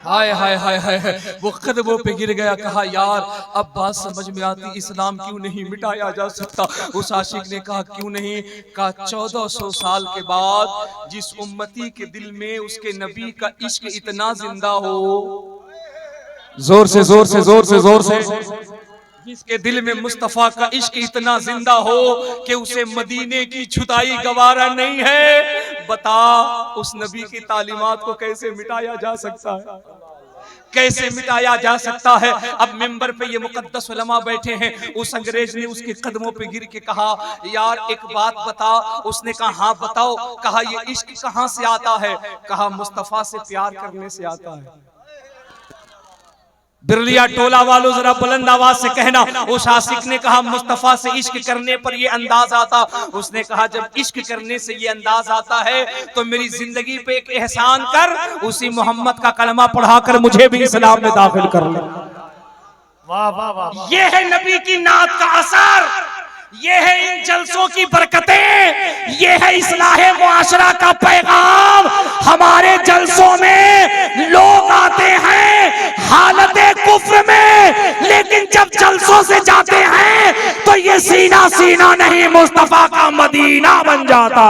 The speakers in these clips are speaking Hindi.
हाय हाय हाय हाय वो कदमों पे गिर गया, कहा यार अब बात समझ में आती, इस्लाम क्यों नहीं मिटाया जा सकता। उस आशिक ने कहा क्यों नहीं, कहा 1400 साल के बाद जिस उम्मती के दिल में उसके नबी का इश्क इतना जिंदा हो, जोर से जोर से जोर से जोर से, जिसके दिल में मुस्तफा का इश्क इतना जिंदा हो कि उसे मदीने की जुदाई गवारा नहीं है, बता उस नबी की तालीमात को कैसे मिटाया जा सकता है, कैसे मिटाया जा सकता है। अब मिंबर पे ये मुकद्दस उलमा बैठे हैं, उस अंग्रेज ने उसके कदमों पे गिर के कहा यार एक बात बता। उसने कहा हाँ बताओ। कहा ये इश्क कहां से आता है। कहा मुस्तफा से प्यार करने से आता है। बिरलिया टोला वालों जरा बुलंद आवाज से कहना। उस आशिक ने कहा मुस्तफा से इश्क करने पर ये अंदाज आता। उसने कहा जब इश्क करने से ये अंदाज आता है तो मेरी जिंदगी पे एक एहसान कर, उसी मोहम्मद का कलमा पढ़ाकर मुझे भी इस्लाम में दाखिल कर ले। वाह वाह वाह, ये है नबी की नात का असर, ये है इन जलसों की बरकतें, ये है इस्लाहे मुआशरा का पैगाम। हमारे जलसों में लोग आते हैं हालते कुफ्र में, लेकिन जब जलसों से जाते हैं तो ये सीना सीना नहीं मुस्तफा का मदीना बन जाता।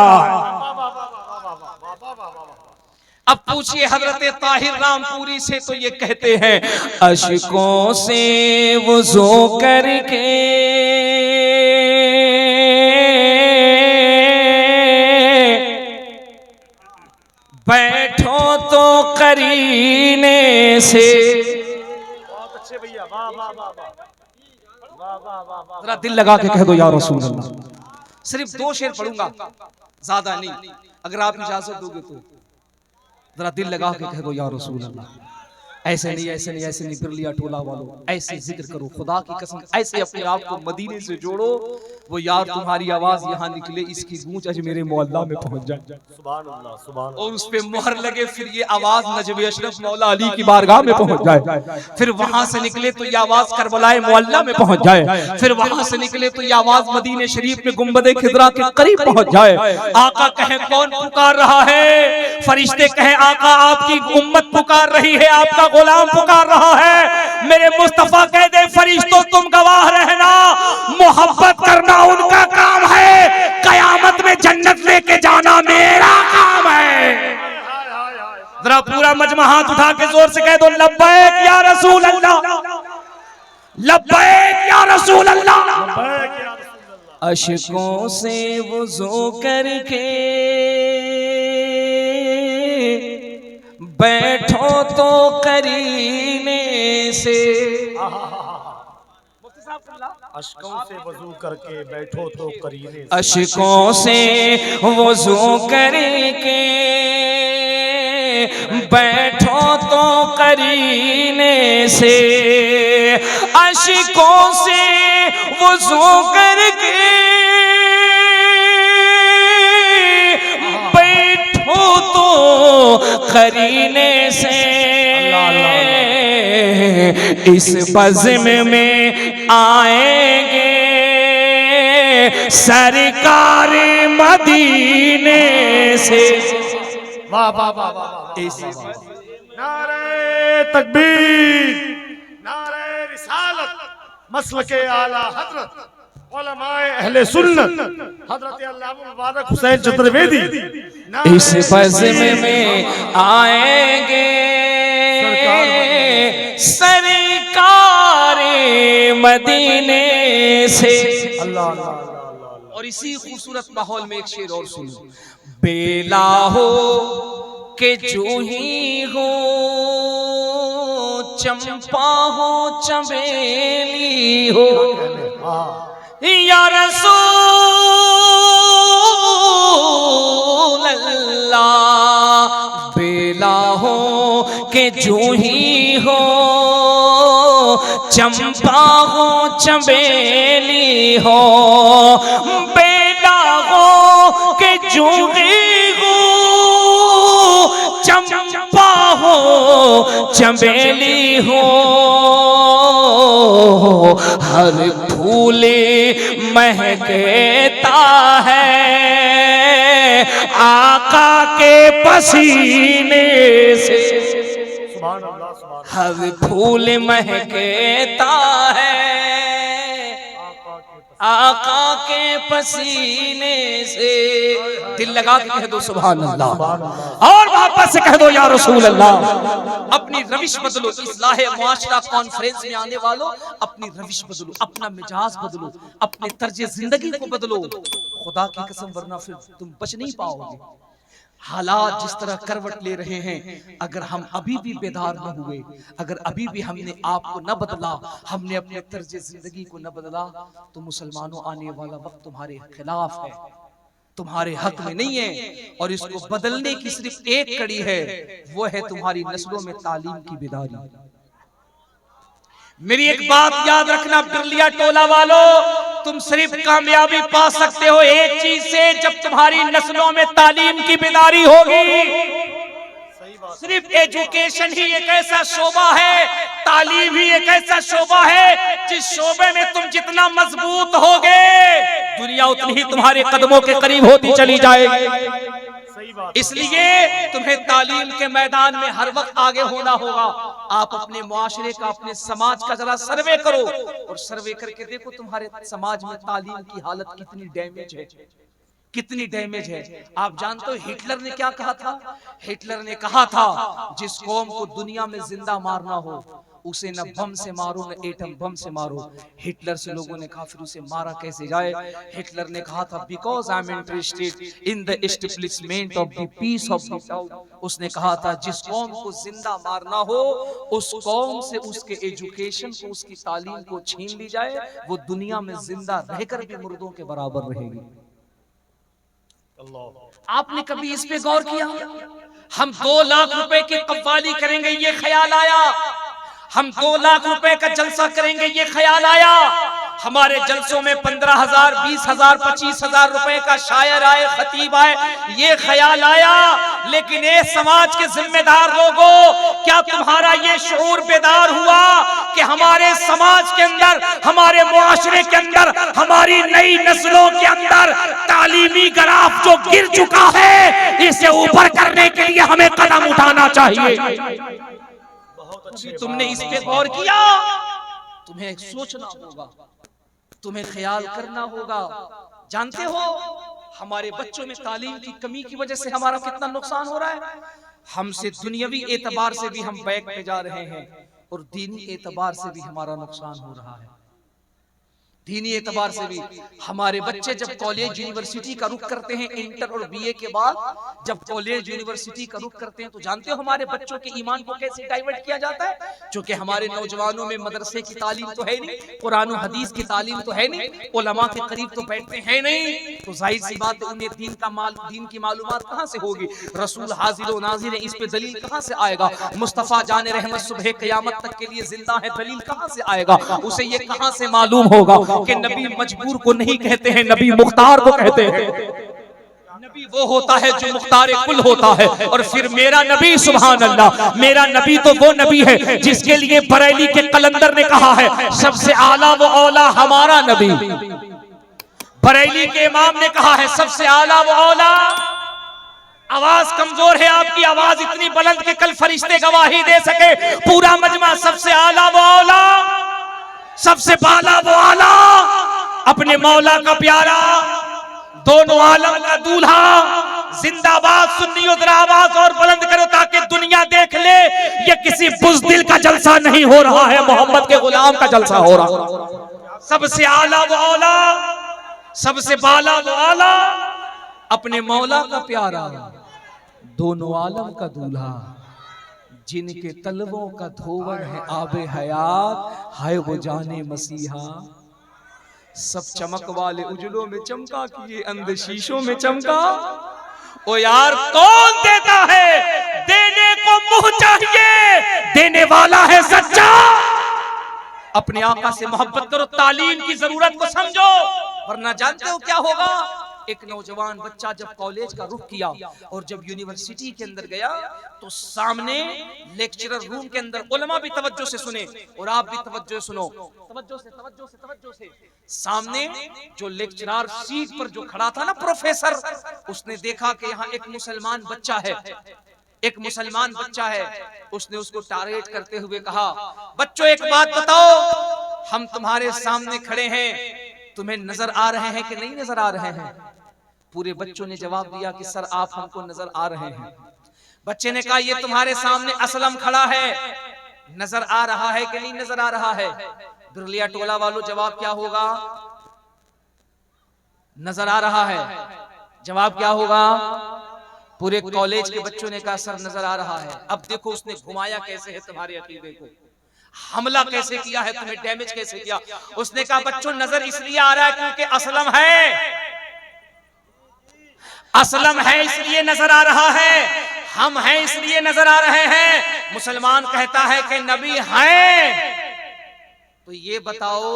अब पूछिए हजरत ताहिर रामपुरी से तो ये कहते हैं अशकों से वुज़ू करके बैठो तो करीने से। बहुत अच्छे भैया, वाह वाह वाह वाह वाह वाह वाह। जरा दिल लगा के कह दो या रसूल अल्लाह। सिर्फ 2 शेर पढ़ूंगा, ज्यादा नहीं, अगर आप इजाजत दोगे तो। जरा दिल लगा के कह दो या रसूल अल्लाह। ऐसे नहीं ऐसे नहीं ऐसे नहीं, बिरलिया टोला वालों ऐसे जिक्र करो, खुदा की कसम ऐसे अपने आप को मदीने से जोड़ो। वो यार तुम्हारी आवाज यहाँ निकले, इसकी गूंज आज मेरे मोहल्ला में पहुंच जाए, सुभान अल्लाह सुभान अल्लाह। और उस पे मोहर लगे, फिर ये आवाज नजब अशरफ मौला अली की बारगाह में पहुंच जाए, फिर वहां से निकले तो ये आवाज करबलाए मोहल्ला में पहुंच जाए, फिर वहां से निकले तो ये आवाज मदीने शरीफ में गुंबदे खिदरा के करीब पहुंच जाए। आका कहे कौन पुकार रहा है, फरिश्ते कहे आका आपकी उम्मत पुकार रही है, आपका गुलाम पुकार रहा है। मेरे मुस्तफा कह दे फरिश्तों तुम गवाह रहना, मोहब्बत करना उनका काम है, कयामत में जन्नत लेके जाना मेरा काम है। जरा पूरा मजमा हाथ उठा के जोर से कह दो लब्बैक या रसूल अल्लाह, लब्बैक या रसूल अल्लाह। अशकों से वुज़ू करके बैठो तो करीने से। अशकों से वजू करके बैठो तो करीने से। अशकों से वुज़ू करके बैठो तो करीने से। अशकों से वुज़ू करके बैठो तो करीने से। इस बज़्म में आएंगे सरकार मदीने से। वाह वाह वाह वाह। नारे तकबीर, नारे रिसालत, मसलके आला हजरत उलमाए अहले सुन्नत हजरत अल्लामा मुबारक हुसैन चतुर्वेदी। इस बज़्म में आएंगे सरकार मदीने से। अल्लाह। और इसी खूबसूरत माहौल में एक शेर और सुनो। बेला हो के जूही हो, चंपा हो चमेली हो, या रसूल अल्लाह। बेला हो के जूही हो, चंपा हो चमेली हो, बेला हो के जूही हो, चंपा हो चमेली हो, हर फूल महकता है आका के पसीने से। सुभान अल्लाह। हर फूल महकता है आका के पसीने से। दिल लगा के कह दो सुभान अल्लाह, और वापस से कह दो या रसूल अल्लाह। अपनी रविश बदलो, इस्लाह मुआशरा कॉन्फ्रेंस में आने वालों अपनी रविश बदलो, अपना मिजाज बदलो, अपने तर्ज जिंदगी को बदलो। खुदा की कसम, वरना फिर तुम बच नहीं पाओगे। हालात जिस तरह करवट ले रहे हैं, अगर हम अभी भी बेदार न हुए, अगर अभी भी हमने आपको न बदला, हमने अपने तर्ज जिंदगी को न बदला, तो मुसलमानों आने वाला वक्त तुम्हारे खिलाफ है, तुम्हारे हक में नहीं है। और इसको बदलने की सिर्फ एक कड़ी है, वो है तुम्हारी नस्लों में तालीम की बेदारी। मेरी एक बात याद रखना बिरलिया टोला वालों, तुम सिर्फ कामयाबी पा सकते हो एक चीज से, जब तुम्हारी नस्लों में तालीम की बेदारी होगी। सिर्फ एजुकेशन ही एक ऐसा शोबा है, तालीम ही एक ऐसा शोबा है, जिस शोबे में तुम जितना मजबूत होगे, दुनिया उतनी ही तुम्हारे कदमों के करीब होती चली जाएगी। इसलिए तुम्हें तालीम के मैदान में हर वक्त आगे होना होगा। आप अपने मुआशरे का, अपने समाज का जरा सर्वे करो, और सर्वे करके देखो तुम्हारे समाज में तालीम की हालत कितनी डैमेज है, कितनी डैमेज है। आप जानते हो हिटलर ने क्या कहा था? हिटलर ने कहा था, जिस कौम को दुनिया में जिंदा मारना हो, उसे न बम से मारो न एटम बम से मारो। हिटलर से लोगों ने कहा फिर उसे मारा कैसे जाए? हिटलर ने कहा था, because I am interested in the establishment of the peace of the town. उसने कहा था जिस कौम को जिंदा मारना हो, उस कौम से उसके एजुकेशन को, उसकी तालीम को छीन ली जाए, वो दुनिया में जिंदा रहकर भी मुर्दों के बराबर रहेगी। आपने कभी इस पे गौर किया? हम 2 लाख रुपए की कव्वाली करेंगे, ये ख्याल आया? हम 2 लाख रुपए का जलसा करेंगे, ये ख्याल आया? हमारे जलसों में 15,000, 20,000, 25,000 रुपए का शायर आए, खतीब आए, ये ख्याल आया? लेकिन ये समाज के जिम्मेदार लोगों, क्या तुम्हारा ये शऊर बेदार हुआ कि हमारे समाज के अंदर, हमारे मुआशरे के अंदर, हमारी नई नस्लों के अंदर तालीमी ग्राफ जो गिर चुका है, इसे ऊपर करने के लिए हमें कदम उठाना चाहिए। तुमने इस पे गौर किया? तुम्हें सोचना होगा, तुम्हें ख्याल करना होगा। जानते हो हमारे बच्चों में तालीम की कमी की वजह से हमारा कितना नुकसान हो रहा है? हमसे दुनियावी एतबार से भी हम बैक पे जा रहे हैं, और दीनी एतबार से भी हमारा नुकसान हो रहा है। दीनी एतबार से भी हमारे बच्चे जब कॉलेज यूनिवर्सिटी का रुख करते हैं, इंटर और बीए के बाद जब कॉलेज यूनिवर्सिटी का रुख करते हैं, तो जानते हो हमारे बच्चों के ईमान को कैसे डाइवर्ट किया जाता है? क्योंकि हमारे नौजवानों में मदरसे की तालीम तो है नहीं, कुरान और हदीस की तालीम तो है नहीं, उलमा के करीब तो बैठते हैं नहीं, तो जाहिर सी बात है उन्हें दीन की मालूमात कहां से होगी? रसूल हाजिर व नाजिर है, इस पे दलील कहां से आएगा? मुस्तफा जाने रहमत सुबह क़यामत तक के लिए जिंदा है, दलील कहां से आएगा? उसे ये कहां से मालूम होगा कि नबी मजबूर को नहीं कहते हैं, नबी मुख्तार को कहते हैं। नबी वो होता है जो मुख्तार कुल होता है। और फिर मेरा नबी, सुभान अल्लाह, मेरा नबी तो वो नबी है जिसके लिए बरेली के कलंदर ने कहा है, सबसे आला वो औला हमारा नबी। बरेली के इमाम ने कहा है, सबसे आला वो औला। आवाज कमजोर है आपकी, आवाज इतनी बुलंद कि कल फरिश्ते गवाही दे सके। पूरा मजमा सबसे आला वो औला, सबसे बाला वो आला, अपने मौला का प्यारा, दोनों आलम का दूल्हा। जिंदाबाद सुन्नियों, जरा आवाज और बुलंद करो ताकि दुनिया देख ले, ये किसी बुज़दिल का जलसा नहीं हो रहा है, मोहम्मद के गुलाम का जलसा हो रहा। सबसे आला वो औला, सबसे बाला वो आला, अपने मौला का प्यारा, दोनों आलम का दूल्हा, जिनके तलवों का धोवन है आबे हयात, है वो जाने मसीहा। सब चमक वाले उजलों में चमका, किए अंध शीशों में चमका। ओ यार कौन देता है? देने को मुंह चाहिए, देने वाला है सच्चा। अपने आका से मोहब्बत करो, तालीम की जरूरत को समझो, वरना जानते हो क्या होगा? एक नौजवान बच्चा जब कॉलेज का रुख किया और जब यूनिवर्सिटी के अंदर गया, तो सामने लेक्चरर रूम के अंदर उलमा भी तवज्जो से सुने और आप भी तवज्जो सुनो, तवज्जो से। सामने जो लेक्चरर सीट पर जो खड़ा था ना, प्रोफेसर, उसने देखा कि यहाँ एक मुसलमान बच्चा है, एक मुसलमान बच्चा है, उसने उसको टारगेट करते हुए कहा, बच्चों एक बात बताओ, हम तुम्हारे सामने खड़े हैं, तुम्हें नजर आ रहे हैं कि नहीं नजर आ रहे हैं? पूरे बच्चों ने जवाब दिया कि सर आप हमको नजर आ रहे हैं। बच्चे ने कहा ये तुम्हारे सामने असलम खड़ा है, नजर आ रहा है कि नहीं नजर आ रहा है? बिरलिया टोला वालों जवाब क्या होगा? नजर आ रहा है। जवाब क्या होगा? पूरे कॉलेज के बच्चों ने कहा सर नजर आ रहा है। अब देखो उसने घुमाया कैसे है तुम्हारे अकीदे को, हमला कैसे किया है, तुम्हें डैमेज कैसे किया। उसने कहा बच्चों नजर इसलिए आ रहा है क्योंकि असलम है, असलम है इसलिए नजर आ रहा है, हम हैं इसलिए नजर आ रहे हैं। मुसलमान कहता है कि नबी हैं, तो ये बताओ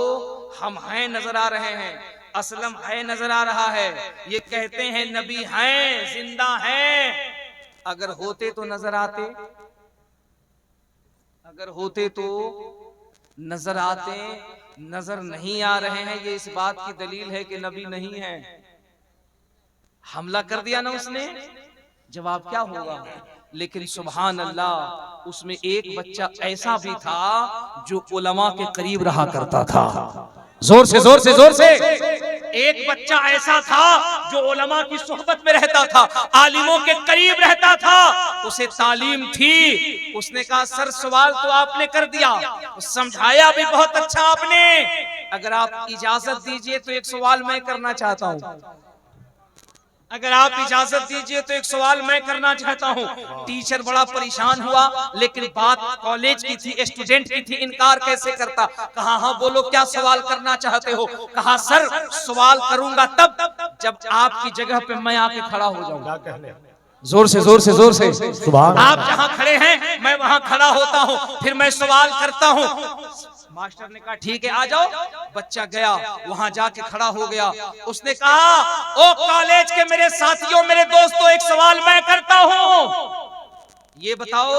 हम हैं नजर आ रहे हैं, असलम है नजर आ रहा है, ये कहते हैं नबी हैं, जिंदा हैं। अगर होते तो नजर आते, अगर होते तो नजर आते, नजर नहीं आ रहे हैं, ये इस बात की दलील है कि नबी नहीं है। हमला कर दिया ना उसने, जवाब क्या होगा? लेकिन सुभान अल्लाह, उसमें एक बच्चा ऐसा भी था जो उलमा के करीब रहा करता था। जोर से जोर से जोर से। एक बच्चा ऐसा था जो उलमा की सोहबत में रहता था, आलिमों के करीब रहता था, उसे तालीम थी। उसने कहा सर सवाल तो आपने कर दिया, समझाया भी बहुत अच्छा आपने, अगर आप इजाजत दीजिए तो एक सवाल मैं करना चाहता हूँ, अगर आप इजाजत दीजिए तो एक सवाल मैं करना चाहता हूँ। टीचर बड़ा परेशान हुआ, लेकिन बात कॉलेज की थी, स्टूडेंट की थी, इनकार कैसे करता। कहा हाँ बोलो क्या सवाल करना चाहते हो? कहा सर सवाल करूंगा तब जब आपकी जगह पे मैं आके खड़ा हो जाऊंगा। जोर से जोर से जोर से। आप जहाँ खड़े हैं मैं वहाँ खड़ा होता हूँ, फिर मैं सवाल करता हूँ। मास्टर ने कहा ठीक है आ जाओ। बच्चा गया, वहां जाके खड़ा हो गया। उसने कहा ओ कॉलेज के मेरे साथियों, मेरे दोस्तों, एक सवाल मैं करता हूं, ये बताओ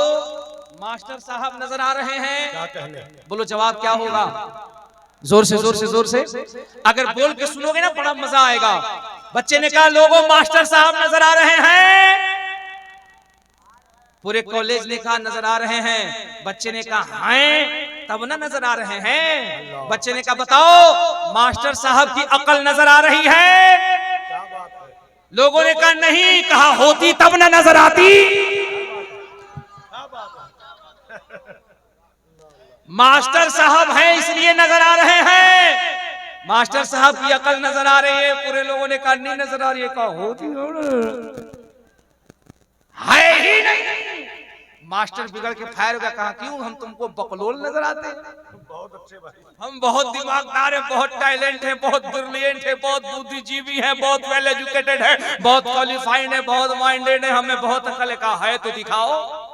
मास्टर साहब नजर आ रहे हैं? क्या कहने? बोलो जवाब क्या होगा? जोर से जोर से जोर से। अगर बोल के सुनोगे ना बड़ा मजा आएगा। बच्चे ने कहा लोगों मास्टर साहब नजर आ रहे हैं। पूरे कॉलेज ने कहा नजर आ रहे हैं। बच्चे ने कहा हैं तब ना नजर आ रहे हैं। बच्चे ने कहा बताओ मास्टर साहब की अकल नजर आ रही है? लोगों ने कहा नहीं। कहा होती तब ना नजर आती। मास्टर साहब हैं इसलिए नजर आ रहे हैं, मास्टर साहब की अकल नजर आ रही है। पूरे लोगों ने कहा नहीं नजर आ रही है। कहा होती है ही नहीं। मास्टर बिगड़ के फायर का कहा क्यों हम तुमको बकलोल नजर आते? बहुत अच्छे भाई, हम बहुत दिमागदार हैं, बहुत टैलेंट है, बहुत ब्रिलियंट है, बहुत बुद्धिजीवी है, बहुत वेल एजुकेटेड है, बहुत क्वालिफाइड है, बहुत माइंडेड है, हमें बहुत अकल है। कहा है तो दिखाओ,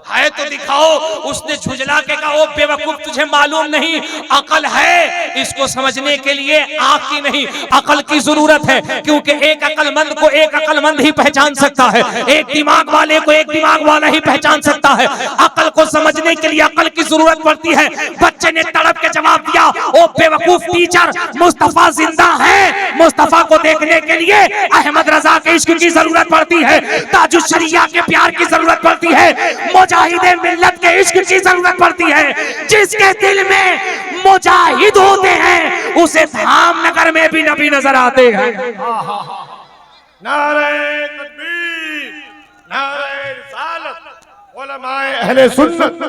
है तो दिखाओ। उसने झुंझला के कहा ओ बेवकूफ तुझे मालूम नहीं, अकल है, इसको समझने के लिए आंख की नहीं अकल की जरूरत है, क्योंकि एक अकलमंद को एक अकलमंद ही पहचान सकता है, एक दिमाग वाले को एक दिमाग वाला ही पहचान सकता है। अकल को समझने के लिए अकल की जरूरत पड़ती है। बच्चे ने तड़प के जवाब दिया ओ बेवकूफ टीचर, मुस्तफा जिंदा है, मुस्तफा को देखने के लिए अहमद रजा के इश्क की जरूरत पड़ती है, ताजुल शरिया के प्यार की जरूरत पड़ती है, मुजाहिदे मिल्लत के इश्क की जरूरत पड़ती है। जिसके दिल में मुजाहिद होते हैं उसे धामनगर में भी नबी नजर आते हैं। नारे तकबीर, नारे रिसालत, उलमाए अहले सुन्नत,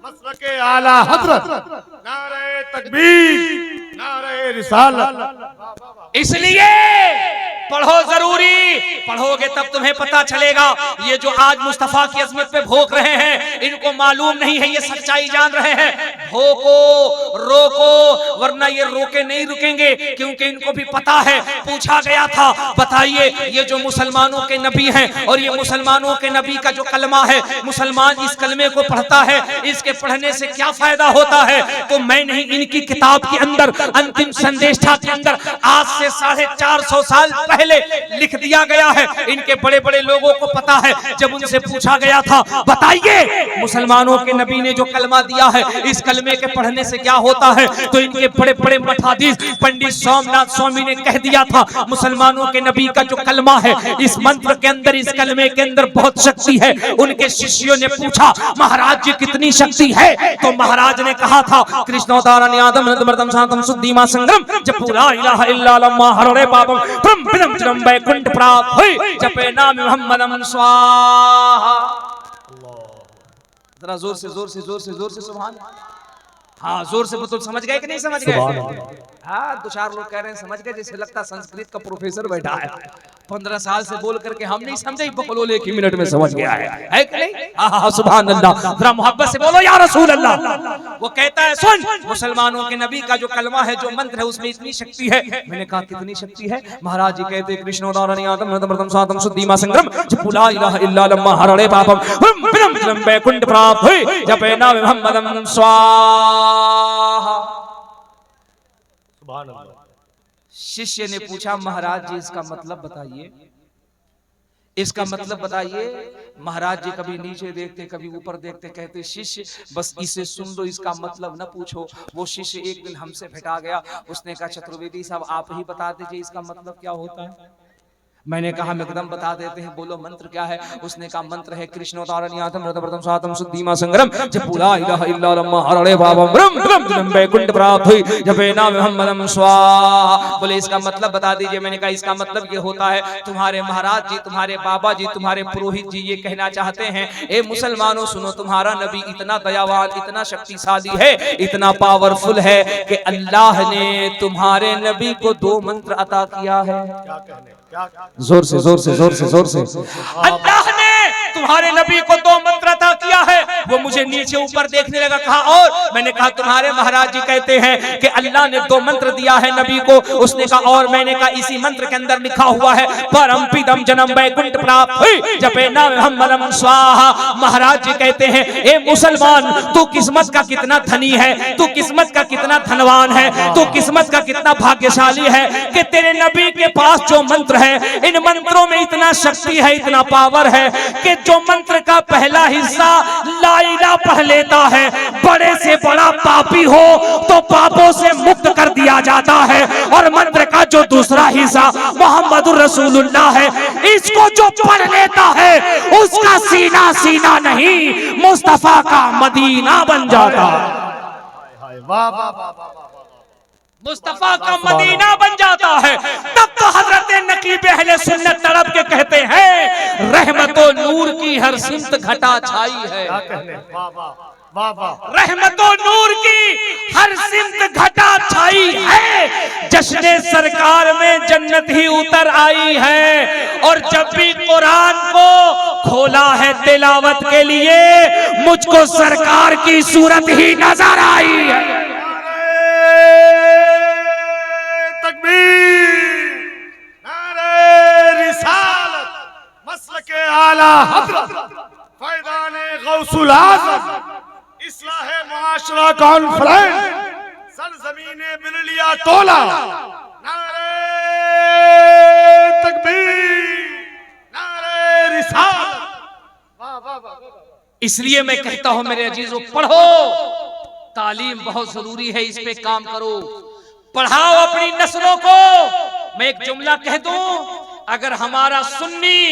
मसलके आला हजरत, नारे तकबीर, नारे रिसालत। इसलिए पढ़ो, जरूरी पढ़ोगे तब तुम्हें पता चलेगा। ये जो आज मुस्तफा की अजमत पे भोंक रहे हैं इनको मालूम नहीं है, ये सच्चाई जान रहे हैं। भोंको, रोको, वरना ये रोके नहीं रुकेंगे, क्योंकि इनको भी पता है। पूछा गया था बताइए ये जो मुसलमानों के नबी हैं और ये मुसलमानों के नबी का जो कलमा है, मुसलमान इस कलमे को पढ़ता है, इसके पढ़ने से क्या फायदा होता है? तो मैं नहीं, इनकी किताब के अंदर अंतिम संदेशा के अंदर आज से 450 साल पहले लिख दिया गया है। इनके बड़े बड़े लोगों को पता है। जब उनसे पूछा गया था, बताइए मुसलमानों के नबी ने जो कलमा दिया है, इस कलमे के पढ़ने से क्या होता है, तो इनके बड़े बड़े मठाधीश पंडित सोमनाथ स्वामी ने कह दिया था, मुसलमानों के नबी का जो कलमा है, इस मंत्र के अंदर, इस कलमे के अंदर बहुत शक्ति है। उनके शिष्यों ने पूछा, महाराज जी कितनी शक्ति है? तो महाराज ने कहा था, कृष्णोदारण यादम नदमर्दम शांतम शुद्धिमा संग्रम जप ला इलाहा इल्ला अल्लाह हरे पापम ब्रह्म ब्रह्म जन्म वैकुंठ प्राप्त होई जपे नाम मुहम्मदम स्वाहा। जरा जोर से जोर से जोर से जोर से सुभान। हाँ जोर से बोलो। समझ गए कि नहीं समझ गए? हाँ, दो चार लोग कह रहे हैं समझ गए, जैसे लगता संस्कृत का प्रोफेसर बैठा है। 15 साल से बोल करके हम नहीं समझे, बोलो एक ही मिनट में समझ गया है कि नहीं? हाँ सुभान अल्लाह। जरा मोहब्बत से बोलो या रसूल अल्लाह। वो कहता है, सुन, मुसलमानों के नबी का जो कलमा है, जो मंत्र है, उसमें इतनी शक्ति है। मैंने कहा कितनी शक्ति है? महाराज जी कहते, कृष्णोदारण यादम नदमर्दम शांतम शुद्धिमा संग्रम जप ला इलाहा इल्ला अल्लाह हरे पापम ब्रह्म ब्रह्म जन्म वैकुंठ प्राप्त होई जपे नाम मुहम्मदम स्वाहा। शिष्य ने पूछा, महाराज जी इसका मतलब बताइए, इसका मतलब बताइए। महाराज जी कभी नीचे देखते, कभी ऊपर देखते, कहते, शिष्य बस इसे सुन लो, इसका मतलब न पूछो। वो शिष्य एक दिन हमसे भेटा गया। उसने कहा, चतुर्वेदी साहब आप ही बता दीजिए इसका मतलब क्या होता है। मैंने कहा, हम एकदम बता देते हैं, बोलो मंत्र क्या है? उसने कहा, मंत्र है कृष्णोदारण यादम नदमर्दम शांतम शुद्धिमा संग्रम जप ला इलाहा इल्ला अल्लाह हरे पापम ब्रह्म ब्रह्म जन्म वैकुंठ प्राप्त होई जपे नाम मुहम्मदम स्वाहा। बोले इसका मतलब बता दीजिए। मैंने कहा, इसका मतलब ये होता है, तुम्हारे महाराज जी, तुम्हारे बाबा जी, तुम्हारे पुरोहित जी ये कहना चाहते हैं, ए मुसलमानों सुनो, तुम्हारा नबी इतना दयावान, इतना शक्तिशाली है, इतना पावरफुल है कि अल्लाह ने तुम्हारे नबी को 2 मंत्र अता किया है। जोर से जोर से जोर से जोर से। अल्लाह ने तुम्हारे नबी को 2 मंत्र अता किया है। वो मुझे नीचे ऊपर देखने लगा। कहा और? मैंने कहा, तुम्हारे महाराज जी कहते हैं कि अल्लाह ने 2 मंत्र दिया है नबी को। उसने कहा और? मैंने कहा, इसी मंत्र के अंदर लिखा हुआ है, परम पिदम जन्म वैकुंठ प्राप्त हुई जपे नाम मुहम्मदम स्वाहा। महाराज जी कहते हैं, ए मुसलमान, तू किस्मत का कितना धनी है, तू किस्मत का कितना धनवान है, तू किस्मत का कितना भाग्यशाली है कि तेरे नबी के पास जो मंत्र है, इन मंत्रों में इतना शक्ति है, इतना पावर है कि जो मंत्र का पहला हिस्सा ला इलाहा पढ़ लेता है, बड़े से बड़ा पापी हो तो पापों से मुक्त कर दिया जाता है। और मंत्र का जो दूसरा हिस्सा मोहम्मदुर रसूलुल्लाह है, इसको जो पढ़ लेता है, उसका सीना सीना नहीं, मुस्तफा का मदीना बन जाता है। वाह वाह वाह, मुस्तफा का मदीना बन जाता है। तब तो हजरत नकीब अहले सुन्नत तड़प के कहते हैं, रहमतो नूर की हर सिमत घटा छाई है। वाह वाह वाह वाह। रहमतो नूर की हर सिमत घटा छाई है, जश्ने सरकार में जन्नत ही उतर आई है। और जब भी कुरान को खोला है तिलावत के लिए, मुझको सरकार की सूरत ही नजर आई है। मसलके आला हज़रत फैज़ाने गौसुल आज़म इस्लाहे मुआशरा कॉन्फ्रेंस सरज़मीने बिरलिया तोला, नारे तकबीर, नारे रिसालत। वाह वाह वाह। इसलिए मैं कहता हूं मेरे अजीजों, पढ़ो, तालीम बहुत जरूरी है, इस पे काम करो, पढ़ाओ अपनी नस्लों को। मैं एक जुमला कह दूं, अगर हमारा सुन्नी,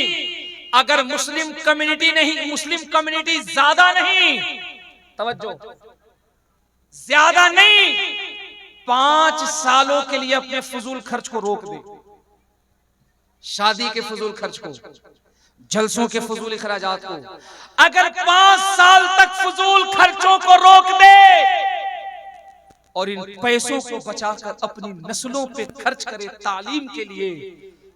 अगर मुस्लिम कम्युनिटी नहीं, मुस्लिम कम्युनिटी ज्यादा नहीं, तवज्जो, ज्यादा नहीं, 5 सालों के लिए अपने फजूल खर्च को रोक दे, शादी के फजूल खर्च को, जलसों के फजूल खर्चात को, अगर 5 साल तक फजूल खर्चों को रोक दे और इन पैसों को बचाकर अपनी नस्लों पे खर्च करे तालीम के लिए,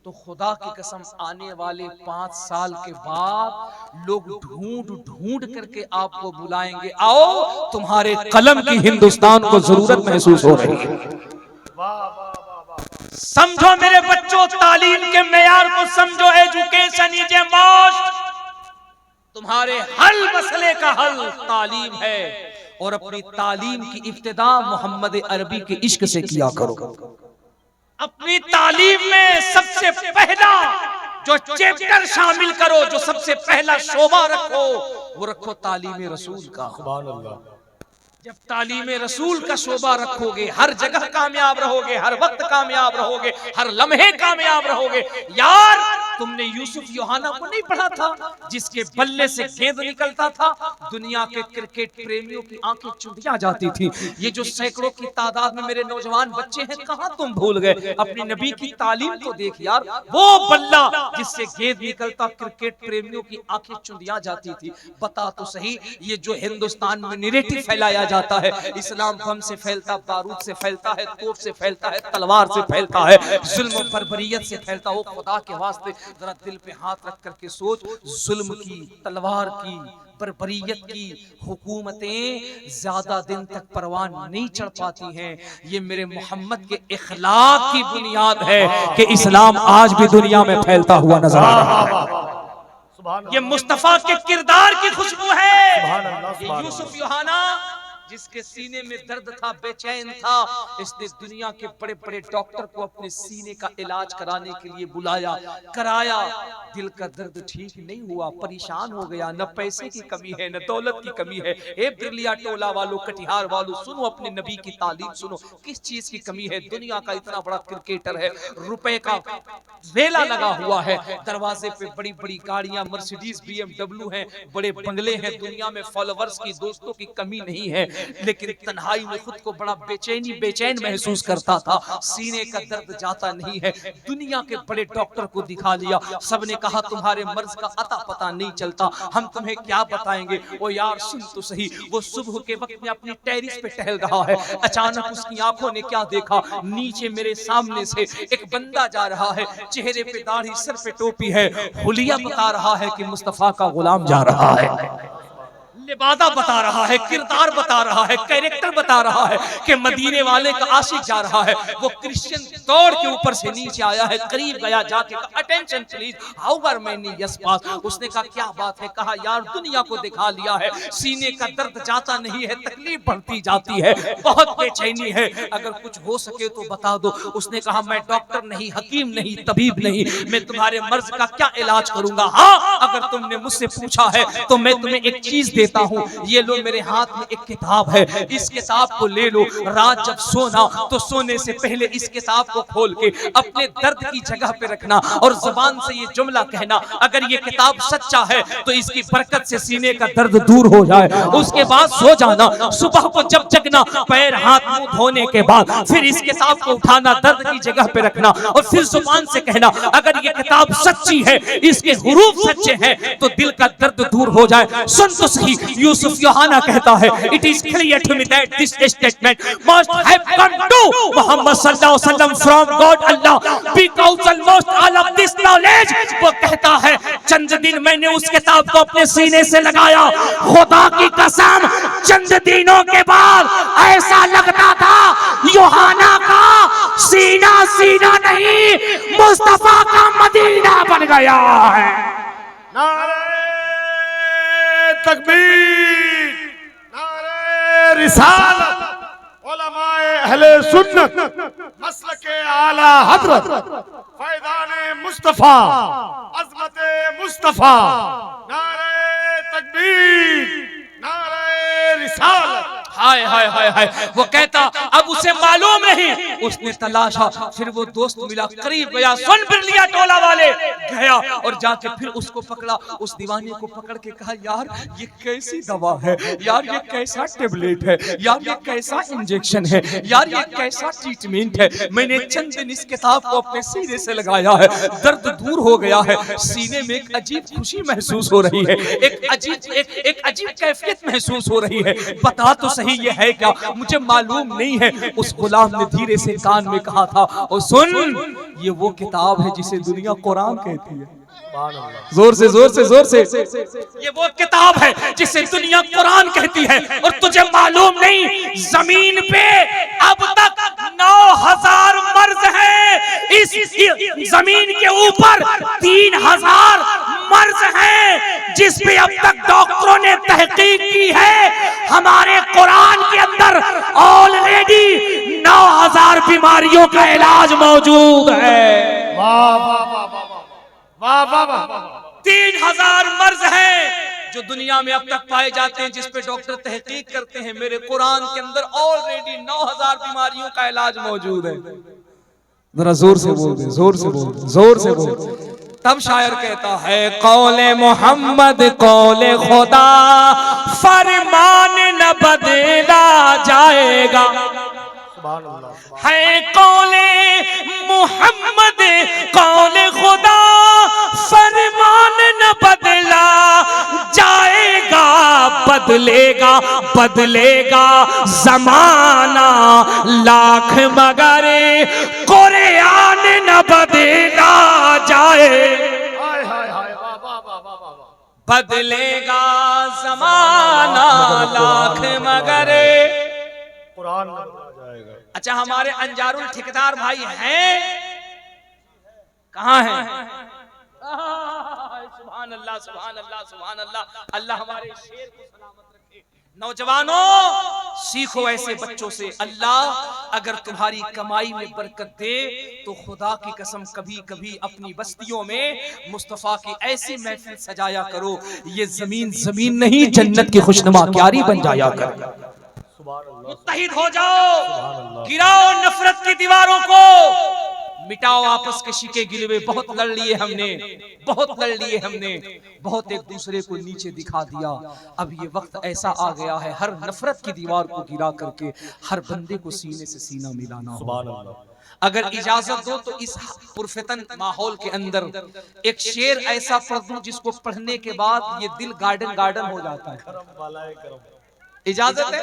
तो खुदा की कसम आने वाले 5 साल के बाद लोग ढूंढ ढूंढ करके आपको बुलाएंगे, आओ तुम्हारे कलम की हिंदुस्तान को जरूरत महसूस हो रही है। समझो मेरे बच्चों, तालीम के मेयार को समझो। Education is a must. तुम्हारे हर मसले का हल तालीम है, और अपनी तालीम की इब्तिदा मोहम्मद अरबी के इश्क से किया करो। अपनी तालीम में सबसे पहला जो चैप्टर शामिल करो, जो सबसे पहला शोबा रखो, वो रखो तालीम रसूल का। सुभान अल्लाह। जब तालीम रसूल का शोबा रखोगे, हर जगह कामयाब रहोगे, हर वक्त कामयाब रहोगे, हर लम्हे कामयाब रहोगे। यार, तुमने यूसुफ यूहाना को नहीं पढ़ा था, जिसके बल्ले से गेंद निकलता था, दुनिया के क्रिकेट प्रेमियों की आंखें चुंधिया जाती थी। ये जो सैकड़ों की तादाद में मेरे नौजवान बच्चे हैं, कहां तुम भूल गए? अपनी नबी की तालीम तो देख यार, वो बल्ला जिससे गेंद निकलता, क्रिकेट प्रेमियों की आंखें चुंधिया जाती थी। बता तो सही, ये जो हिंदुस्तान में नैरेटिव फैलाया जाता है, इस्लाम बम से फैलता, बारूद से फैलता है, तोप से फैलता है, तलवार से फैलता है, जुल्म बर्बरियत से फैलता हो। खुदा के वास्ते जरा दिल पे हाथ रख करके सोच, जुल्म की, तलवार की, बर्बरियत की हुकूमतें ज्यादा दिन तक परवान नहीं चढ़ पाती हैं। ये मेरे मोहम्मद के इखलाक की बुनियाद है कि इस्लाम आज भी दुनिया में फैलता हुआ नजर आ रहा है। ये मुस्तफा के किरदार की खुशबू है। ये यूसुफ यूहाना जिसके सीने में दर्द था, बेचैन था, इसने दुनिया के बड़े बड़े डॉक्टर को अपने सीने का इलाज कराने के लिए बुलाया, कराया, दिल का दर्द ठीक नहीं हुआ, परेशान हो गया। न पैसे की कमी है, न दौलत की कमी है। ए बिरलिया टोला वालों, कटिहार वालों, सुनो अपने नबी की तालीम सुनो, किस चीज की कमी है? दुनिया का इतना बड़ा क्रिकेटर है, रुपए का वेला लगा हुआ है, दरवाजे पे बड़ी बड़ी गाड़ियां, मर्सिडीज, BMW हैं, बड़े बंगले हैं, दुनिया में फॉलोवर्स की, दोस्तों की कमी नहीं है, लेकिन तन्हाई में खुद को बड़ा बेचैन महसूस करता था। सीने का दर्द जाता नहीं है। दुनिया के बड़े डॉक्टर को दिखा लिया, सबने कहा तुम्हारे मर्ज का अता पता नहीं चलता, हम तुम्हें क्या बताएंगे। ओ यार सुन तो सही, वो सुबह के वक्त में अपनी टेरिस पे टहल रहा है, अचानक उसकी आंखों ने क्या देखा, नीचे मेरे सामने से एक बंदा जा रहा है, चेहरे पे दाढ़ी, सर पे टोपी है, हुलिया बता रहा है कि मुस्तफा का गुलाम जा रहा है, लिबादा बता रहा है, किरदार बता रहा है, कैरेक्टर बता रहा है कि मदीने वाले का आशिक जा रहा है। वो क्रिश्चियन दौड़ के ऊपर से नीचे आया है, करीब गया, जाके कहा attention please, how are many yes pass. उसने कहा क्या बात है? कहा यार दुनिया को दिखा लिया है, सीने का दर्द जाता नहीं है, तकलीफ बढ़ती जाती है, बहुत बेचैनी है, अगर कुछ हो सके तो बता दो। उसने कहा मैं डॉक्टर नहीं, हकीम नहीं, तबीब नहीं, मैं तुम्हारे मर्ज का क्या इलाज करूंगा। हाँ, अगर तुमने मुझसे पूछा है तो मैं तुम्हें एक चीज देता हूँ, ये लो मेरे हाथ में एक किताब है, इस किताब को ले लो, रात जब सोना तो सोने से पहले इस किताब को खोल के अपने दर्द की जगह पे रखना और जुबान से ये जुमला कहना, अगर ये किताब सच्चा है तो इसकी बरकत से सीने का दर्द दूर हो जाए। उसके बाद सो जाना, सुबह को जब जगना, पैर हाथ मुंह धोने के बाद फिर इस किताब को उठाना, दर्द की जगह पे रखना और फिर जुबान से कहना, अगर ये किताब सच्ची है, इसके हुरूफ सच्चे हैं तो दिल का दर्द दूर हो जाए। सुन तो सही, यूसुफ यूहाना कहता है, it is clear to me that this statement must have come to Muhammad सल्लल्लाहु अलैहि वसल्लम from God Allah because almost all of this knowledge. वो कहता है चंद दिन मैंने उस किताब को अपने सीने से लगाया, खुदा की कसम चंद दिनों के बाद ऐसा लगता था यूहाना का सीना सीना नहीं, मुस्तफा का मदीना बन गया है। नारे तकबीर, नारे रिसालत, उलमाए अहले सुन्नत, मसलके आला हजरत, फैज़ाने मुस्तफा, अज़मते मुस्तफा, नारे तकबीर, नारे रिसालत। हाय हाय हाय हाय। वो कहता अब उसे मालूम नहीं, उसने तलाशा, फिर वो दोस्त मिला, करीब गया, सुन बिरलिया टोला वाले, गया और जाके फिर उसको पकड़ा, उस दीवाने को पकड़ के कहा यार ये कैसी दवा है, यार ये कैसा टेबलेट है, यार ये कैसा इंजेक्शन है, यार ये कैसा ट्रीटमेंट है। मैंने चंद दिन इस किताब को अपने सीने से लगाया है, दर्द दूर हो गया है, सीने में एक अजीब खुशी महसूस हो रही है, एक अजीब कैफियत महसूस हो रही है। बता तो सही ये है क्या? मुझे मालूम नहीं है। उस गुलाम ने धीरे से कान में कहा था, और सुन ये वो किताब है जिसे दुनिया कुरान कहती है। जोर से जोर से जोर से, ये वो किताब है जिसे दुनिया कुरान कहती है। और तुझे मालूम नहीं, जमीन पे अब तक 9000 मर्ज हैं, इस जमीन के ऊपर 3000 मर्ज हैं जिस पे अब तक डॉक्टरों ने तहकीक की है। हमारे कुरान के अंदर ऑलरेडी 9000 9,000 बीमारियों का इलाज मौजूद है। वाह वाह वाह वाह वाह वाह वाह वाह। 3,000 मर्ज हैं जो दुनिया में अब तक पाए जाते हैं, जिस पे डॉक्टर तहकीक करते हैं। मेरे कुरान के अंदर ऑलरेडी 9,000 बीमारियों का इलाज मौजूद है। जरा जोर से बोल दे, जोर से बोल दे, जोर से बोल दे। तब शायर कहता है कौले मोहम्मद कौले खुदा, फरमान न बदला जाएगा। सुभान अल्लाह। है कौले मोहम्मद कौले खुदा, फरमान न बदला जाएगा। बदलेगा बदलेगा जमाना लाख, मगर कुरान न बदला जाए। हाय हाय हाय वाह वाह वाह वाह वाह। बदलेगा जमाना लाख, मगर कुरान न बदला जाएगा। अच्छा, हमारे अंजारुल ठेकेदार भाई हैं कहाँ हैं? सुभान अल्लाह सुभान अल्लाह सुभान अल्लाह। अल्लाह हमारे शेर को सलामत रखे। नौजवानों, सीखो ऐसे बच्चों से। अल्लाह अगर तुम्हारी कमाई में बरकत दे तो खुदा की कसम कभी कभी अपनी बस्तियों में मुस्तफा की ऐसी महफिल सजाया करो, ये जमीन जमीन नहीं जन्नत की खुशनुमा क्यारी बन जाया कर। मुत्तहिद हो जाओ, गिराओ नफरत की दीवारों को, मिटाओ आपस के शिके गिलवे। बहुत लड़ लिए हमने, बहुत लड़ लिए हमने, बहुत एक दूसरे को नीचे दिखा दिया। अब ये वक्त ऐसा आ गया है, हर नफरत की दीवार को गिरा करके हर बंदे को सीने से सीना मिलाना हो। अगर इजाजत दो तो इस पुरफितन माहौल के अंदर एक शेर ऐसा पढ़ दूं जिसको पढ़ने के बाद ये दिल गार्डन गार्डन हो जाता है। इजाजत है?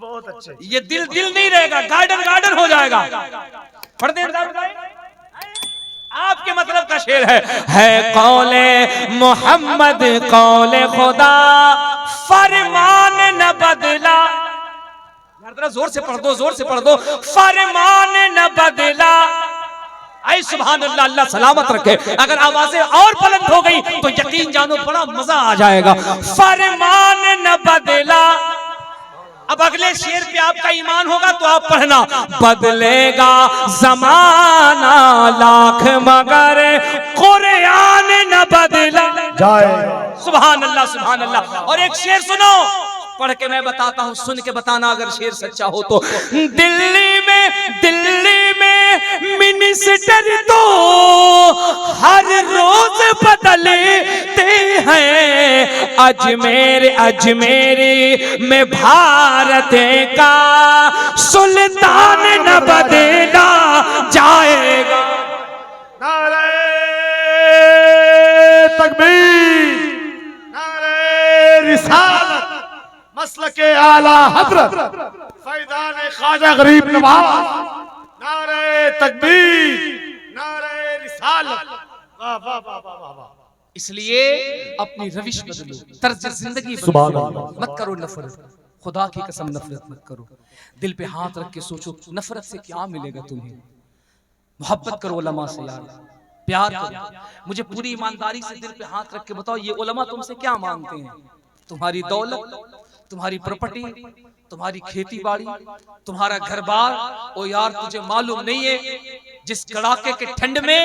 बहुत अच्छे। ये दिल दिल नहीं रहेगा, गार्डन गार्डन हो जाएगा। पढ़ दे आपके मतलब का शेर है कौले मोहम्मद कौले खुदा, फरमान न बदला। यार जरा जोर से पढ़ दो, जोर से पढ़ दो। फरमान न बदला। ऐ सुभान अल्लाह, अल्लाह सलामत रखे। अगर आवाजें और बुलंद हो गई तो यकीन जानो बड़ा मजा आ जाएगा। फरमान न बदला। अब अगले शेर पे आपका ईमान होगा तो आप पढ़ना, बदलेगा जमाना लाख, मगर कुरान न बदला जाएगा। सुभान अल्लाह सुभान अल्लाह। और एक शेर सुनो, पढ़ के मैं बताता हूँ, सुन के बताना अगर शेर सच्चा हो तो। दिल्ली में मिनिस्टर तो हर रोज बदलते हैं, अजमेर में भारत का सुल्तान न बदला जाएगा। नारे तकबीर, नारे रिसालत, मसलके आला हजरत फैजान ख्वाजा गरीब नवाज। नारे तकबीर, नारे रिसालत। वाह वाह वाह वाह वाह। इसलिए अपनी रविश बदलो, तर्ज जिंदगी सुभान बदलो। अल्लाह। मत करो नफरत, खुदा की कसम नफरत मत करो। दिल पे हाथ रख के सोचो नफरत से क्या मिलेगा तुम्हें। मोहब्बत करो उलमा से यार, प्यार करो। मुझे पूरी ईमानदारी से दिल पे हाथ रख के बताओ, ये उलमा तुमसे क्या मांगते हैं? तुम्हारी दौलत, तुम्हारी प्रॉपर्टी, तुम्हारी खेती बाड़ी, तुम्हारा घर बार। ओ यार तुझे मालूम नहीं है जिस कड़ाके के ठंड में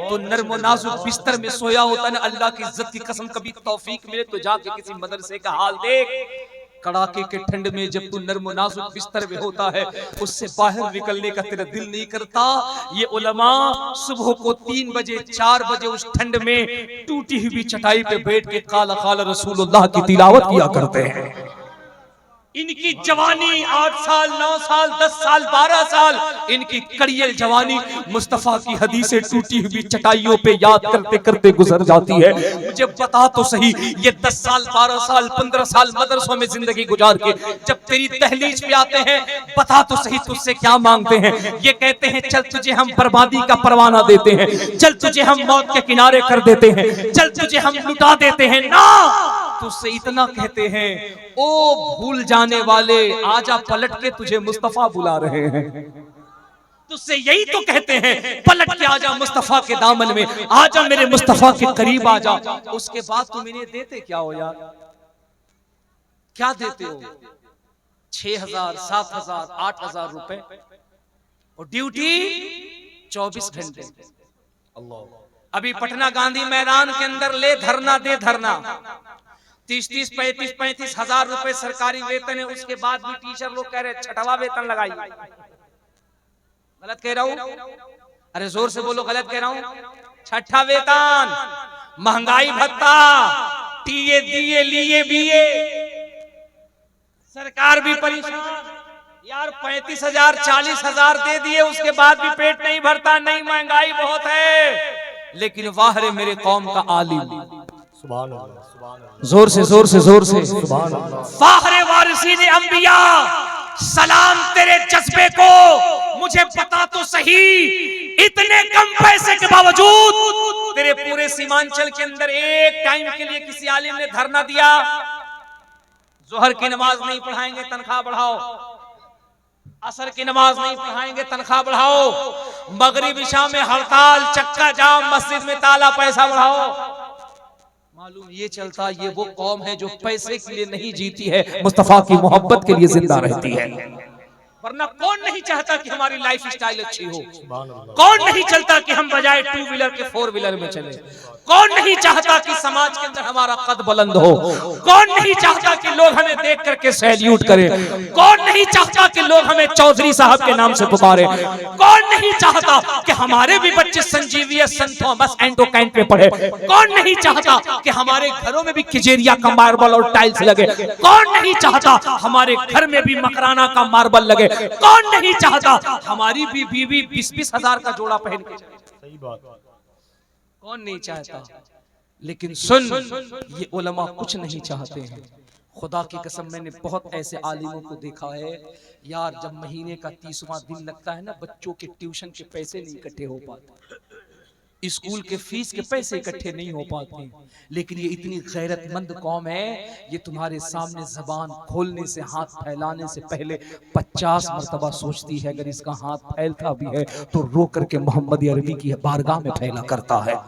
तो नर्म नाजुक बिस्तर में सोया होता है ना, अल्लाह की इज्जत की कसम कभी तौफीक मिले तो जाके किसी मदरसे का हाल देख। कड़ाके के ठंड में जब तू नर्म नाजुक बिस्तर में होता है, उससे बाहर निकलने का तेरा दिल नहीं करता। ये उलमा सुबह को 3 बजे 4 बजे उस ठंड में टूटी हुई चटाई पे बैठ के काला काला रसूलुल्लाह की तिलावत किया करते हैं। इनकी जवानी 8 साल 9 साल 10 साल 12 साल, इनकी कड़ियल जवानी मुस्तफा की हदीसें टूटी हुई चटाइयों पे याद करते करते गुजर जाती है। मुझे बता तो सही, ये 10 साल 12 साल 15 साल मदरसों में जिंदगी गुजार के जब तेरी तहलीज पे आते हैं, बता तो सही तुझसे क्या मांगते हैं? ये कहते हैं चल तुझे हम बर्बादी का परवाना देते हैं, चल तुझे हम मौत के किनारे कर देते हैं, चल तुझे हम लुटा देते हैं। ना, तुझसे इतना कहते हैं, ओ भूल जाने वाले आजा पलट के तुझे मुस्तफा बुला रहे हैं। तुझसे यही तो कहते हैं, पलट के आजा मुस्तफा के दामन में, आजा मेरे मुस्तफा के करीब आजा। उसके बाद तुम इन्हें देते क्या हो यार? क्या देते हो? 6,000, 7,000, 8,000 रुपए और ड्यूटी 24 घंटे। अभी पटना गांधी मैदान के अंदर ले धरना दे धरना, 30-30, 35-35 हजार रुपए सरकारी वेतन है, उसके बाद भी टीचर लोग कह रहे छठवा वेतन लगाइए। गलत कह रहा हूं? अरे जोर से बोलो, गलत कह रहा हूं? छठा वेतन, महंगाई भत्ता, टीए दिए लिए बीए, सरकार भी परेशान यार। 35,000 40,000 दे दिए, उसके बाद भी पेट नहीं भरता, नहीं महंगाई बहुत है। लेकिन वाह रे मेरे कौम का आलिम, जोर से जोर से जोर से, वाह रे वारिसीन अंबिया, सलाम तेरे जज्बे को। मुझे पता तो सही, इतने कम पैसे के बावजूद तेरे पूरे सीमांचल के अंदर एक टाइम के लिए किसी आलिम ने धरना दिया, जोहर की नमाज नहीं पढ़ाएंगे तनख्वाह बढ़ाओ, असर की नमाज नहीं पढ़ाएंगे तनख्वाह बढ़ाओ, मगरिब इशा में हड़ताल, चक्का जाम, मस्जिद में ताला, पैसा बढ़ाओ। मालूम ये चलता, ये वो कौम है जो पैसे के लिए नहीं जीती है, मुस्तफा की मोहब्बत के लिए जिंदा रहती है। वरना कौन नहीं चाहता कि हमारी लाइफ स्टाइल अच्छी हो? कौन नहीं चाहता कि हम बजाय 2 व्हीलर के 4 व्हीलर में चले? कौन नहीं चाहता कि समाज के अंदर हमारा कद बुलंद हो? कौन नहीं चाहता कि लोग हमें देख करके सैल्यूट करें? कौन नहीं चाहता कि लोग हमें चौधरी साहब के नाम से पुकारे? कौन नहीं चाहता कि हमारे भी बच्चे संजीविया, सेंट थॉमस, एंडो कैंट में पढ़े? कौन नहीं चाहता कि हमारे घरों में भी किजेरिया का मार्बल और टाइल्स लगे? कौन नहीं चाहता हमारे घर में भी मकराना का मार्बल लगे? कौन नहीं चाहता हमारी भी बीवी 20-20 हजार का जोड़ा पहन के? सही बात, कौन नहीं चाहता? लेकिन सुन, ये उलमा कुछ नहीं चाहते हैं। खुदा की कसम, मैंने बहुत ऐसे आलिमों को देखा है यार, जब महीने का 30वां दिन लगता है ना, बच्चों के ट्यूशन के पैसे नहीं इकट्ठे हो पाते, स्कूल के फीस के पैसे इकट्ठे नहीं हो पाते। लेकिन ये इतनी गैरतमंद कौम है, ये तुम्हारे सामने जबान खोलने से, हाथ फैलाने से पहले 50 मरतबा सोचती है। अगर इसका हाथ फैलता भी है तो रो करके मोहम्मद अरबी की बारगाह में फैला करता है।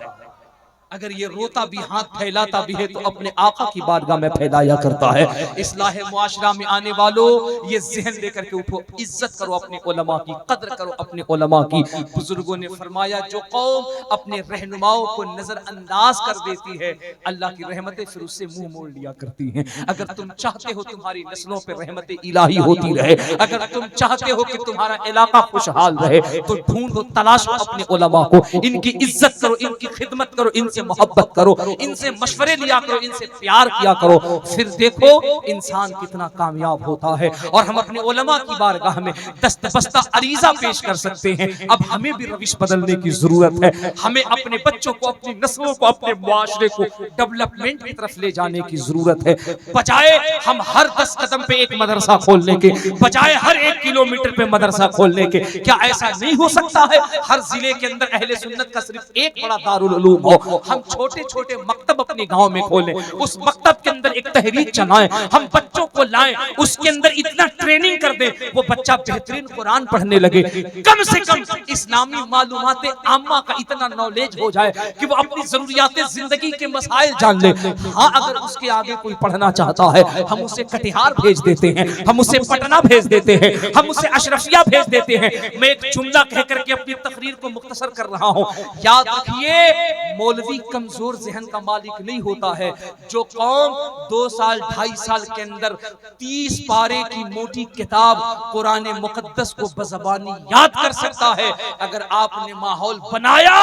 अगर ये रोता भी, हाथ फैलाता भी है, तो अपने आका की बारगाह में फैलाया करता है। इस्लाह मुआशरा में आने वालों, ये ज़हन लेकर के उठो, इज्जत करो अपने उलमा की, कद्र करो अपने उलमा की। बुजुर्गों ने फरमाया, जो कौम अपने रहनुमाओं को नजरअंदाज कर देती है, अल्लाह की रहमतें फिर उससे मुंह मोड़ लिया करती हैं। अगर तुम चाहते हो तुम्हारी नस्लों पे रहमतें इलाही होती रहे, अगर तुम चाहते हो कि तुम्हारा इलाका खुशहाल रहे, तो ढूंढो, तलाशो अपने उलमा को, इनकी इज्जत करो, इनकी खिदमत करो, इनसे मोहब्बत करो, इनसे मशवरे लिया करो, इनसे प्यार किया करो। फिर देखो इंसान कितना कामयाब होता है। और हम अपने उलमा की बारगाह में दस्तबस्ता अरीजा पेश कर सकते हैं। अब हमें भी रविश बदलने की जरूरत है। हमें अपने बच्चों को, अपनी नस्लों को, अपने मुआशरे को डेवलपमेंट की तरफ ले जाने की जरूरत है। बजाय हम हर 10 कदम पे एक मदरसा खोलने के, बजाय हर 1 किलोमीटर पे मदरसा खोलने के, क्या ऐसा नहीं हो सकता है हर जिले के अंदर अहले सुन्नत का सिर्फ एक बड़ा दारुल उलूम हो? हम छोटे छोटे मकतब अपने गांव में खोलें, उस मकतब के अंदर एक तहरीक चलाएं, हम बच्चों को लाएं, उसके अंदर इतना ट्रेनिंग कर दें वो बच्चा बेहतरीन कुरान पढ़ने लगे। कम से कम इस्लामी मालूमात आम्मा का इतना नॉलेज हो जाए कि वो अपनी जरूरियात जिंदगी के मसाइल जान ले। हाँ, अगर उसके आगे कोई पढ़ना चाहता है, हम उसे कटिहार भेज देते हैं, हम उसे पटना भेज देते हैं, हम उसे अशरफिया भेज देते हैं। मैं एक जुमला कह करके अपनी तकरीर को मुख्तसर कर रहा हूँ। याद रखिए, मौलवी कमजोर जहन का मालिक नहीं होता है। जो कौम 2 साल 2.5 साल के अंदर 30 पारे की मोटी किताब कुरान मुकद्दस को बज़बानी याद कर सकता है, अगर आपने माहौल बनाया,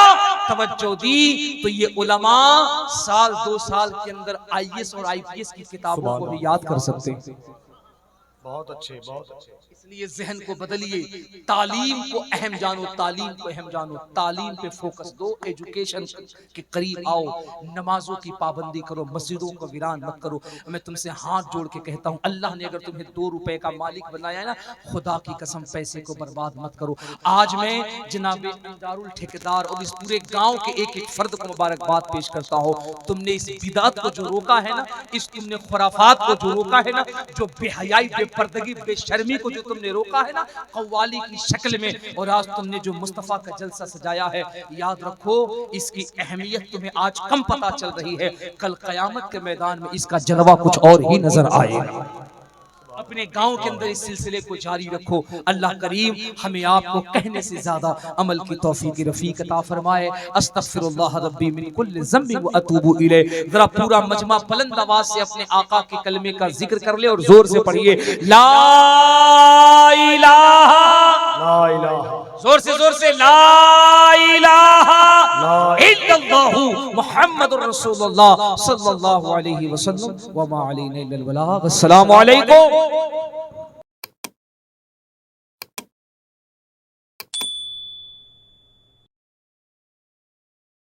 तवज्जो दी, तो ये उलमा साल 2 साल के अंदर IAS और IPS की किताबों को भी याद कर सकते हैं। बहुत अच्छे, बहुत अच्छे। इसलिए जहन को बदलिए, तालीम को अहम जानो, तालीम को अहम जानो, तालीम पे फोकस दो, एजुकेशन के करीब आओ, नमाजों की पाबंदी करो, मस्जिदों को वीरान मत करो। मैं तुमसे हाथ जोड़ के कहता हूँ, अल्लाह ने अगर तुम्हें 2 रुपए का मालिक बनाया है ना, खुदा की कसम पैसे को बर्बाद मत करो। आज मैं जनाब अंजारुल ठेकेदार और इस पूरे गाँव के एक एक फर्द को मुबारकबाद पेश करता हूँ। तुमने इस बिदात को जो रोका है ना, इस तुमने खुराफात को जो रोका है ना, जो बेहयाई, बेपर्दगी, बेशर्मी को जो तुमने रोका है ना कव्वाली की शक्ल में, और आज तुमने जो मुस्तफा का जलसा सजाया है, याद रखो इसकी अहमियत तुम्हें आज कम पता चल रही है, कल कयामत के मैदान में इसका जलवा कुछ और ही नजर आएगा। अपने गांव के अंदर इस सिलसिले को जारी रखो। अल्लाह करीम हमें आपको कहने से ज्यादा अमल की तौफीक रफीक अता फरमाए। अस्तगफिरुल्लाह रब्बी मिन कुल्लि ज़म्बिन व अतूबु इलैह। जरा पूरा मजमा बुलंद आवाज से अपने आका के कलमे का जिक्र कर ले और जोर से पढ़िए ला इलाहा, जोर से ला इलाहा इल्लल्लाहु मुहम्मदुर रसूलुल्लाह सल्लल्लाहु अलैहि वसल्लम व मा अलैना इल्लल बलाग। अस्सलामु अलैकुम।